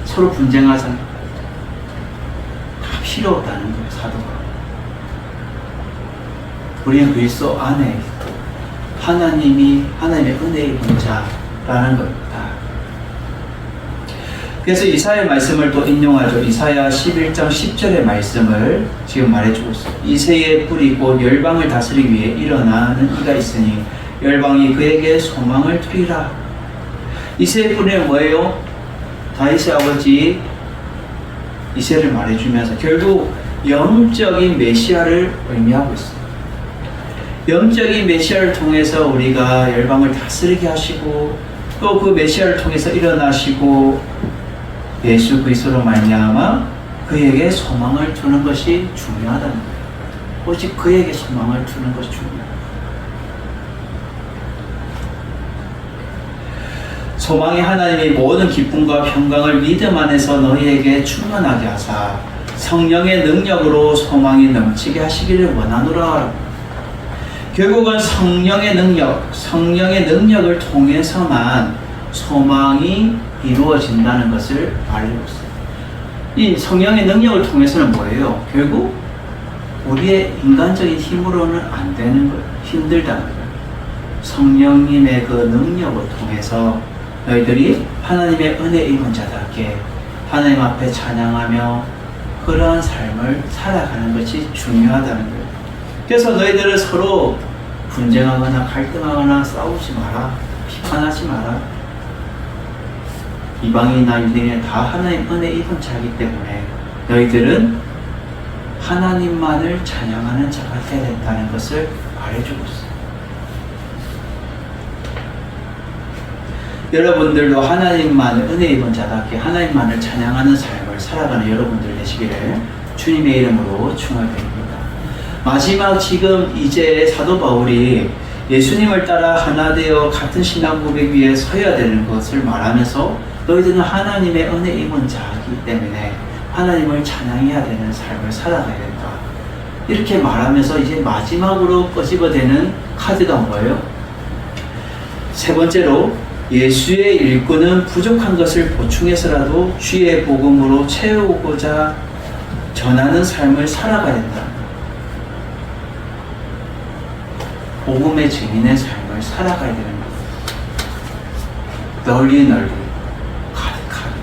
서로 분쟁하잖아요. 다 필요 없다는 거예요. 사도가 우리는 그리스도 안에 하나님이 하나님의 은혜 입은 자라는 겁니다. 그래서 이사야 말씀을 또 인용하죠. 이사야 11장 10절의 말씀을 지금 말해주고 있어요. 이새의 뿌리고 열방을 다스리기 위해 일어나는 이가 있으니 열방이 그에게 소망을 두리라. 이새의 뿌리는 뭐예요? 다윗의 아버지 이새를 말해주면서 결국 영적인 메시아를 의미하고 있어요. 영적인 메시아를 통해서 우리가 열방을 다스리게 하시고 또 그 메시아를 통해서 일어나시고 예수 그리스도로 말미암아 그에게 소망을 두는 것이 중요하다는 거예요. 오직 그에게 소망을 두는 것이 중요해요. 소망이 하나님이 모든 기쁨과 평강을 믿음 안에서 너희에게 충만하게 하사 성령의 능력으로 소망이 넘치게 하시기를 원하노라. 결국은 성령의 능력을 통해서만 소망이 이루어진다는 것을 알고 있어요. 이 성령의 능력을 통해서는 뭐예요? 결국 우리의 인간적인 힘으로는 안 되는 거예요. 힘들다는 거예요. 성령님의 그 능력을 통해서 너희들이 하나님의 은혜 입은 자답게 하나님 앞에 찬양하며 그러한 삶을 살아가는 것이 중요하다는 거예요. 그래서 너희들은 서로 분쟁하거나 갈등하거나 싸우지 마라. 비판하지 마라. 이방인이나 유대인이 다 하나님 은혜 입은 자이기 때문에 너희들은 하나님만을 찬양하는 자가 되어야 된다는 것을 말해주고 있어요. 여러분들도 하나님만을 은혜 입은 자답게 하나님만을 찬양하는 삶을 살아가는 여러분들 되시기를 주님의 이름으로 축원드립니다. 마지막 지금 이제 사도 바울이 예수님을 따라 하나 되어 같은 신앙 고백 위에 서야 되는 것을 말하면서 너희들은 하나님의 은혜 입은 자이기 때문에 하나님을 찬양해야 되는 삶을 살아가야 된다. 이렇게 말하면서 이제 마지막으로 끄집어대는 카드가 뭐예요? 세 번째로 예수의 일꾼은 부족한 것을 보충해서라도 주의 복음으로 채우고자 전하는 삶을 살아가야 된다. 복음의 증인의 삶을 살아가야 되는 거예요. 널리 가득하게.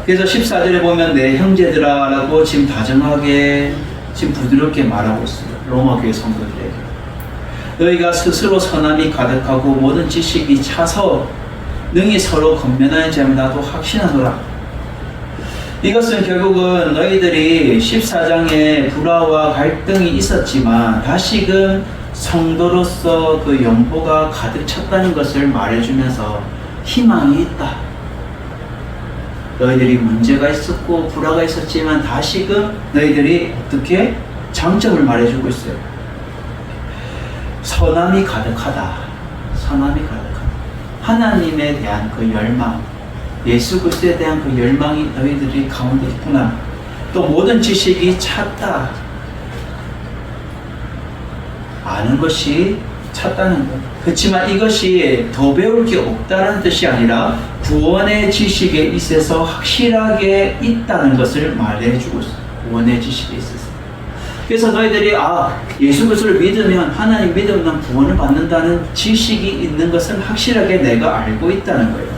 그래서 14절에 보면 내 형제들아 라고 지금 다정하게 지금 부드럽게 말하고 있어요. 로마 교회 성도들에게. 너희가 스스로 선함이 가득하고 모든 지식이 차서 능히 서로 건면하는 자면 나도 확신하노라. 이것은 결국은 너희들이 14장에 불화와 갈등이 있었지만 다시금 성도로서 그 연보가 가득 찼다는 것을 말해주면서 희망이 있다. 너희들이 문제가 있었고 불화가 있었지만 다시금 너희들이 어떻게 장점을 말해주고 있어요. 선함이 가득하다. 선함이 가득하다. 하나님에 대한 그 열망, 예수 그리스도에 대한 그 열망이 너희들이 가운데 있구나. 또 모든 지식이 찼다. 아는 것이 찼다는 것. 그렇지만 이것이 더 배울 게 없다는 뜻이 아니라 구원의 지식에 있어서 확실하게 있다는 것을 말해주고 있어요. 구원의 지식에 있어서. 그래서 너희들이 예수 그리스도를 믿으면 하나님 믿으면 구원을 받는다는 지식이 있는 것을 확실하게 내가 알고 있다는 거예요.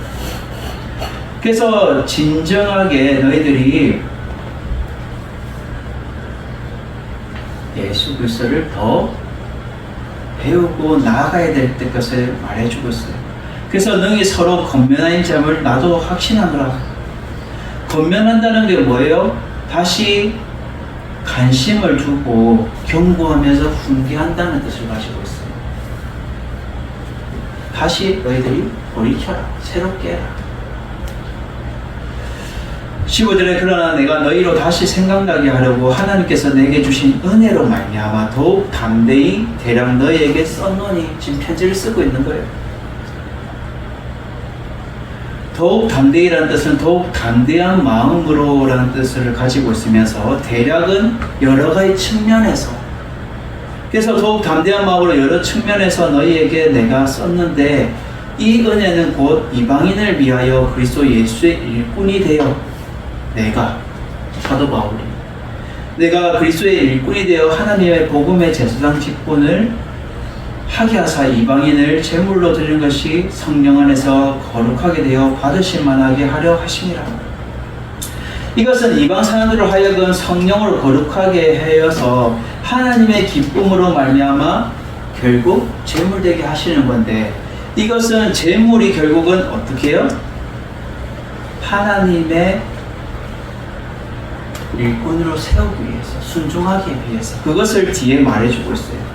그래서 진정하게 너희들이 예수 그리스도를 더 배우고 나아가야 될 것을 말해주고 있어요. 그래서 능히 서로 건면하는 점을 나도 확신하노라. 건면한다는 게 뭐예요? 다시 관심을 두고 경고하면서 훈계한다는 뜻을 가지고 있어요. 다시 너희들이 돌이켜라. 새롭게 해라. 15절에 그러나 내가 너희로 다시 생각나게 하려고 하나님께서 내게 주신 은혜로 말미암아 더욱 담대히 대략 너희에게 썼노니 지금 편지를 쓰고 있는 거예요. 더욱 담대히라는 뜻은 더욱 담대한 마음으로 라는 뜻을 가지고 있으면서 대략은 여러 가지 측면에서 그래서 더욱 담대한 마음으로 여러 측면에서 너희에게 내가 썼는데 이 은혜는 곧 이방인을 위하여 그리스도 예수의 일꾼이 되어 내가 사도 바울이 내가 그리스도의 일꾼이 되어 하나님의 복음의 제사장 직분을 하게 하사 이방인을 제물로 드리는 것이 성령 안에서 거룩하게 되어 받으실 만하게 하려 하심이라. 이것은 이방 사람들을 하여금 성령으로 거룩하게 하여서 하나님의 기쁨으로 말미암아 결국 제물되게 하시는 건데, 이것은 제물이 결국은 어떻게 해요? 하나님의 일꾼으로 세우기 위해서, 순종하기 위해서, 그것을 뒤에 말해주고 있어요.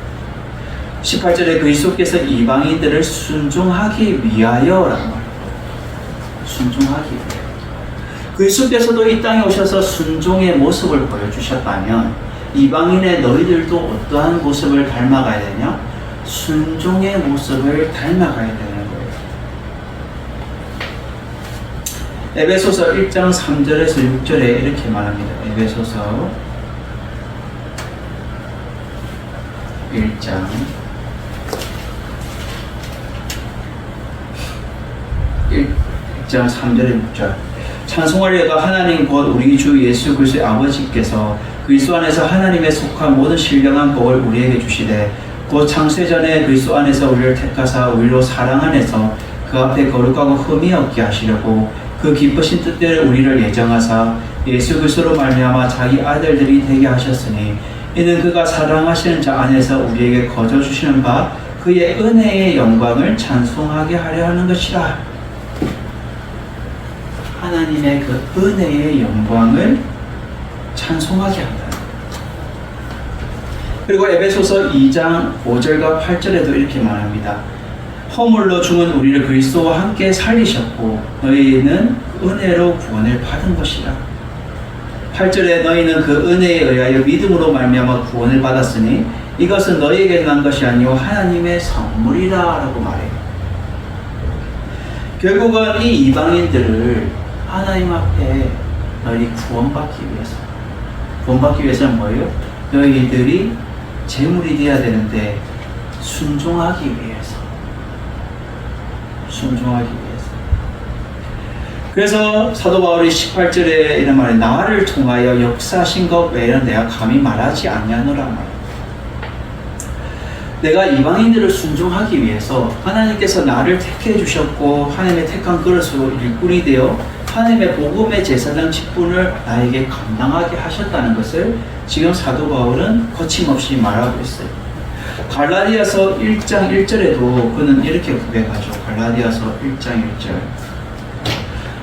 18절에 그리스도께서 이방인들을 순종하기 위하여라고 말해요. 순종하기 위하여. 그리스도께서도 이 땅에 오셔서 순종의 모습을 보여주셨다면 이방인의 너희들도 어떠한 모습을 닮아가야 되냐? 순종의 모습을 닮아가야 되는 거예요. 에베소서 1장 3절에서 6절에 이렇게 말합니다. 에베소서 1장 3절에 6절. 찬송하려가 하나님 곧 우리 주 예수 그리스도의 아버지께서 그리스도 안에서 하나님의 속한 모든 신령한 복을 우리에게 주시되, 곧 창세전에 그리스도 안에서 우리를 택하사 우리로 사랑 안에서 그 앞에 거룩하고 흠이 없게 하시려고 그 기쁘신 뜻대로 우리를 예정하사 예수 그리스도로 말미암아 자기 아들들이 되게 하셨으니, 이는 그가 사랑하시는 자 안에서 우리에게 거저 주시는 바 그의 은혜의 영광을 찬송하게 하려 하는 것이라. 하나님의 그 은혜의 영광을 찬송하게 한다. 그리고 에베소서 2장 5절과 8절에도 이렇게 말합니다. 허물로 죽은 우리를 그리스도와 함께 살리셨고 너희는 은혜로 구원을 받은 것이라. 8절에 너희는 그 은혜에 의하여 믿음으로 말미암아 구원을 받았으니 이것은 너희에게 난 것이 아니요 하나님의 선물이라 라고 말해요. 결국은 이 이방인들을 하나님 앞에 너희 구원받기 위해서는 뭐예요? 너희들이 제물이 되어야 되는데 순종하기 위해서. 그래서 사도 바울이 18절에 이런 말에 나를 통하여 역사하신 것 외에는 내가 감히 말하지 아니하노라 말이에요. 내가 이방인들을 순종하기 위해서 하나님께서 나를 택해 주셨고 하나님의 택한 그릇으로 일꾼이 되어 하나님의 복음의 제사장 직분을 나에게 감당하게 하셨다는 것을 지금 사도 바울은 거침없이 말하고 있어요. 갈라디아서 1장 1절에도 그는 이렇게 고백하죠. 갈라디아서 1장 1절.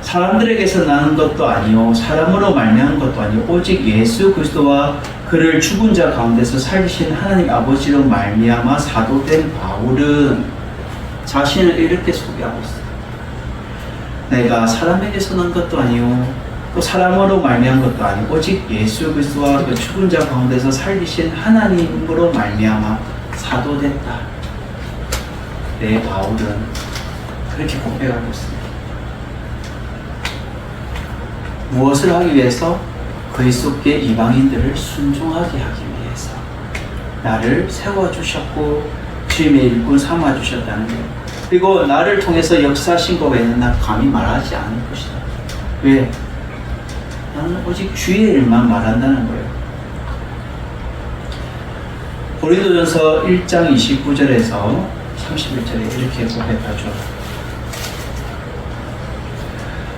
사람들에게서 나는 것도 아니요 사람으로 말미암은 것도 아니요 오직 예수 그리스도와 그를 죽은 자 가운데서 살리신 하나님 아버지로 말미암아 사도된 바울은 자신을 이렇게 소개하고 있어요. 내가 사람에게서 난 것도 아니요 또 사람으로 말미암은 것도 아니고 오직 예수 그리스도와 그 죽은 자 가운데서 살리신 하나님으로 말미암아 사도됐다. 내 바울은 그렇게 고백하고 있습니다. 무엇을 하기 위해서? 그리스도께 이방인들을 순종하게 하기 위해서 나를 세워주셨고 주님의 일꾼 삼아주셨다는 거예요. 그리고 나를 통해서 역사하신 것 외에는 나 감히 말하지 않을 것이다. 왜? 나는 오직 주의 일만 말한다는 거예요. 고린도전서 1장 29절에서 31절에 이렇게 고백하죠.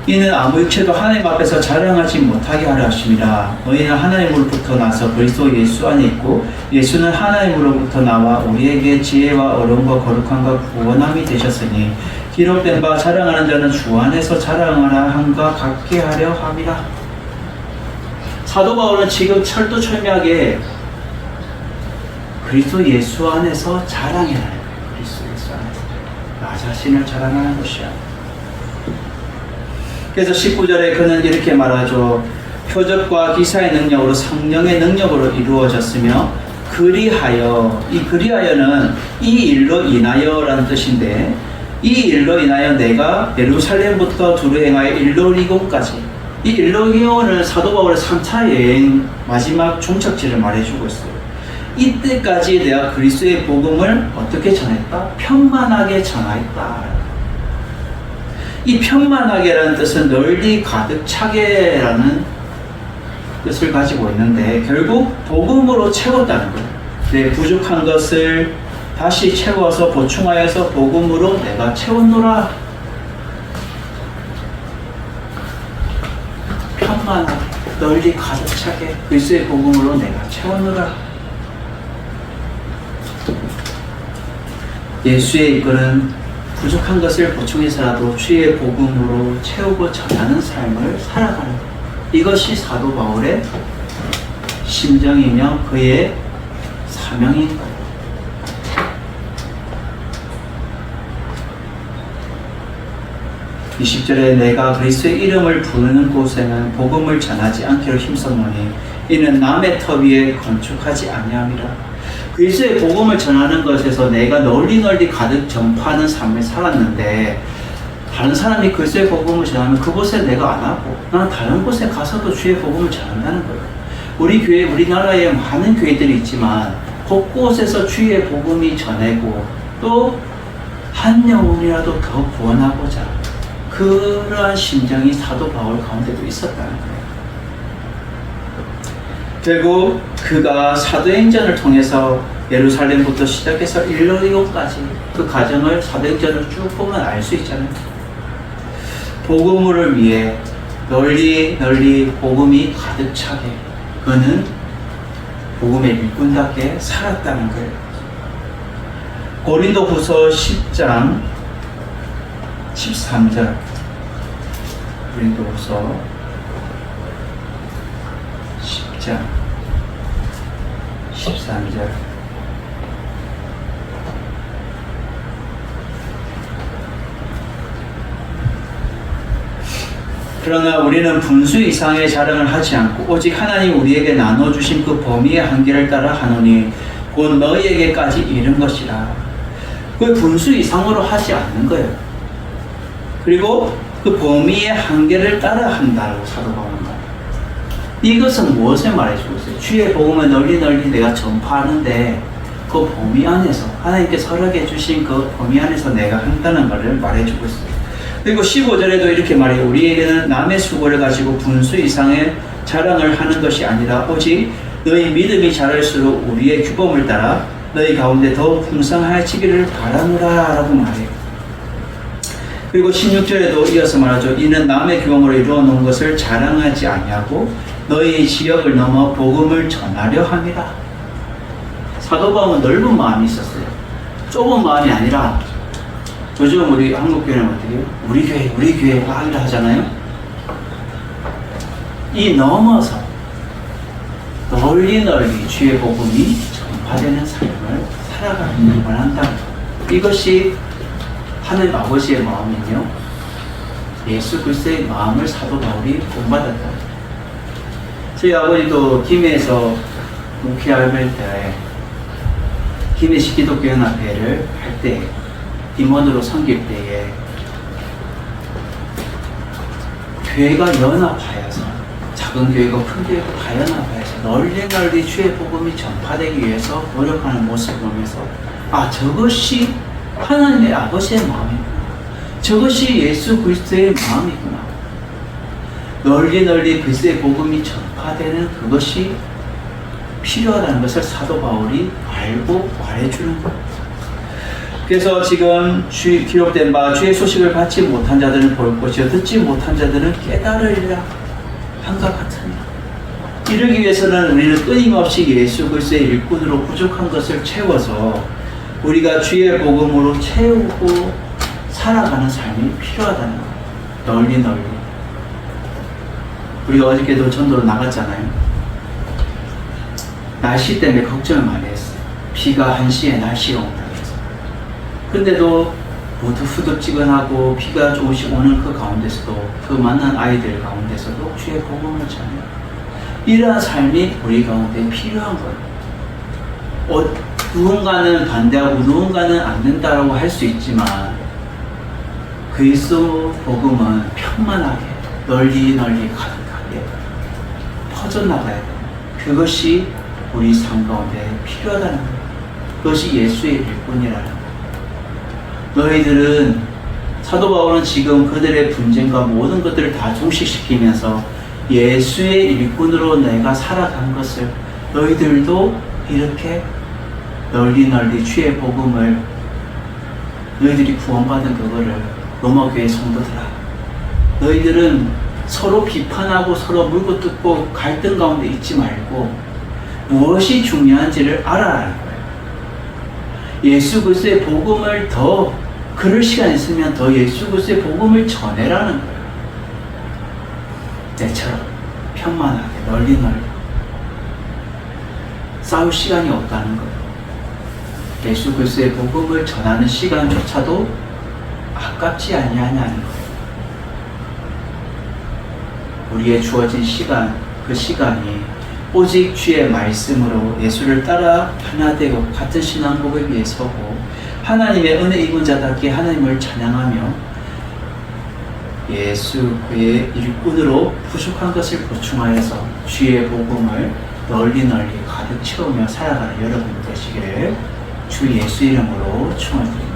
이는 아무 육체도 하나님 앞에서 자랑하지 못하게 하려 하심이라. 너희는 하나님으로부터 나서 그리스도 예수 안에 있고 예수는 하나님으로부터 나와 우리에게 지혜와 어려움과 거룩함과 구원함이 되셨으니 기록된 바 자랑하는 자는 주 안에서 자랑하라 함과 같게 하려 함이라. 사도 바울은 지금 철두철미하게 그리스도 예수 안에서 자랑해야 해요. 그리스도 예수 안에서 나 자신을 자랑하는 것이야. 그래서 19절에 그는 이렇게 말하죠. 표적과 기사의 능력으로 성령의 능력으로 이루어졌으며 그리하여, 이 그리하여는 이 일로 인하여라는 뜻인데 이 일로 인하여 내가 예루살렘부터 두루 행하여 일로리곤까지, 이 일로리곤은 사도 바울의 3차 여행 마지막 종착지를 말해주고 있어요. 이때까지 내가 그리스도의 복음을 어떻게 전했다? 편만하게 전하였다. 이 편만하게라는 뜻은 널리 가득 차게라는 뜻을 가지고 있는데 결국 복음으로 채웠다는 거예요. 내 부족한 것을 다시 채워서 보충하여서 복음으로 내가 채웠노라. 평안하게 널리 가득 차게 그리스도의 복음으로 내가 채웠노라. 예수의 이끌은 부족한 것을 보충해서라도 주의 복음으로 채우고 전하는 삶을 살아가는 것. 이것이 사도 바울의 심정이며 그의 사명인 거예요. 20절에 내가 그리스도의 이름을 부르는 곳에는 복음을 전하지 않기로 힘썼노니 이는 남의 터 위에 건축하지 아니함이라. 그리스도의 복음을 전하는 것에서 내가 널리 가득 전파하는 삶을 살았는데 다른 사람이 그리스도의 복음을 전하면 그곳에 내가 안 하고 나는 다른 곳에 가서도 주의 복음을 전한다는 거예요. 우리 교회, 우리나라에 많은 교회들이 있지만 곳곳에서 주의 복음이 전하고 또 한 영혼이라도 더 구원하고자 그러한 심정이 사도 바울 가운데도 있었다는 거예요. 결국 그가 사도행전을 통해서 예루살렘부터 시작해서 일러리오까지 그 과정을 사도행전을 쭉 보면 알 수 있잖아요. 복음을 위해 널리 복음이 가득 차게 그는 복음의 일꾼답게 살았다는 거예요. 고린도후서 10장 13절 고린도후서 10장 13절 그러나 우리는 분수 이상의 자랑을 하지 않고 오직 하나님 우리에게 나눠주신 그 범위의 한계를 따라 하노니 곧 너희에게까지 이른 것이라. 그 분수 이상으로 하지 않는 거예요. 그리고 그 범위의 한계를 따라 한다고 사도 바울은 말해요. 이것은 무엇을 말해주고 있어요? 주의 복음을 널리 내가 전파하는데 그 범위 안에서 하나님께서 허락해 주신 그 범위 안에서 내가 한다는 것을 말해주고 있어요. 그리고 15절에도 이렇게 말해요. 우리에게는 남의 수고를 가지고 분수 이상의 자랑을 하는 것이 아니라 오직 너희 믿음이 자랄수록 우리의 규범을 따라 너희 가운데 더 풍성해지기를 바라노라 라고 말해요. 그리고 16절에도 이어서 말하죠. 이는 남의 규범으로 이루어 놓은 것을 자랑하지 아니하고 너희 지역을 넘어 복음을 전하려 함이라. 사도 바울은 넓은 마음이 있었어요. 좁은 마음이 아니라 요즘 우리 한국교회는 어떻게 해요? 우리 교회가 하기로 하잖아요. 이 넘어서 널리 주의 복음이 전파되는 삶을 살아가길 원한다. 이것이 하늘 아버지의 마음이며 예수 그리스도의 마음을 사도 바울이 본받았다. 저희 아버지도 김해에서 목회할 때 김해시 기독교연합회를 할 때 임원으로 섬길 때에 교회가 연합하여서 작은 교회가 큰 교회가 다 연합하여서 널리 주의 복음이 전파되기 위해서 노력하는 모습을 보면서 아, 저것이 하나님의 아버지의 마음이구나. 저것이 예수 그리스도의 마음이구나. 널리 그리스도의 복음이 전파되는 그것이 필요하다는 것을 사도 바울이 알고 말해주는 거예요. 그래서 지금 기록된 바 주의 소식을 받지 못한 자들은 볼 것이요 듣지 못한 자들은 깨달으리라 한과 같으니라. 이러기 위해서는 우리는 끊임없이 예수 그리스도의 일꾼으로 부족한 것을 채워서 우리가 주의 복음으로 채우고 살아가는 삶이 필요하다는 거예요. 널리 우리가 어저께도 전도로 나갔잖아요. 날씨 때문에 걱정을 많이 했어요. 비가 1시에 날씨가 온다 해서. 근데도 모두 후덥지근하고 비가 조금씩 오는 그 가운데서도 그 만난 아이들 가운데서도 주의 복음을 전해요. 이러한 삶이 우리 가운데 필요한 거예요. 누군가는 반대하고 누군가는 안 된다라고 할 수 있지만 그리스도 복음은 평만하게 널리 가득하게 퍼져나가야 돼요. 그것이 우리 삶 가운데 필요하다는 거예요. 그것이 예수의 일꾼이라는 거예요. 너희들은 사도 바울은 지금 그들의 분쟁과 모든 것들을 다 종식시키면서 예수의 일꾼으로 내가 살아간 것을 너희들도 이렇게 널리 널리 주의 복음을 너희들이 구원받은 그거를 로마교회 성도들아, 너희들은 서로 비판하고 서로 물고 뜯고 갈등 가운데 있지 말고 무엇이 중요한지를 알아라는 거예요. 예수 그리스도의 복음을 더 그럴 시간 있으면 더 예수 그리스도의 복음을 전해라는 거예요. 내처럼 편만하게 널리 널리 싸울 시간이 없다는 거예요. 예수 그리스도의 복음을 전하는 시간조차도 아깝지 아니하냐는 거예요. 우리의 주어진 시간, 그 시간이 오직 주의 말씀으로 예수를 따라 하나 되고 같은 신앙복을 위해 서고 하나님의 은혜 입은 자답게 하나님을 찬양하며 예수 그의 일꾼으로 부족한 것을 보충하여서 주의 복음을 널리 널리 가득 채우며 살아가는 여러분 되시기를 주 예수 이름으로 축원드립니다.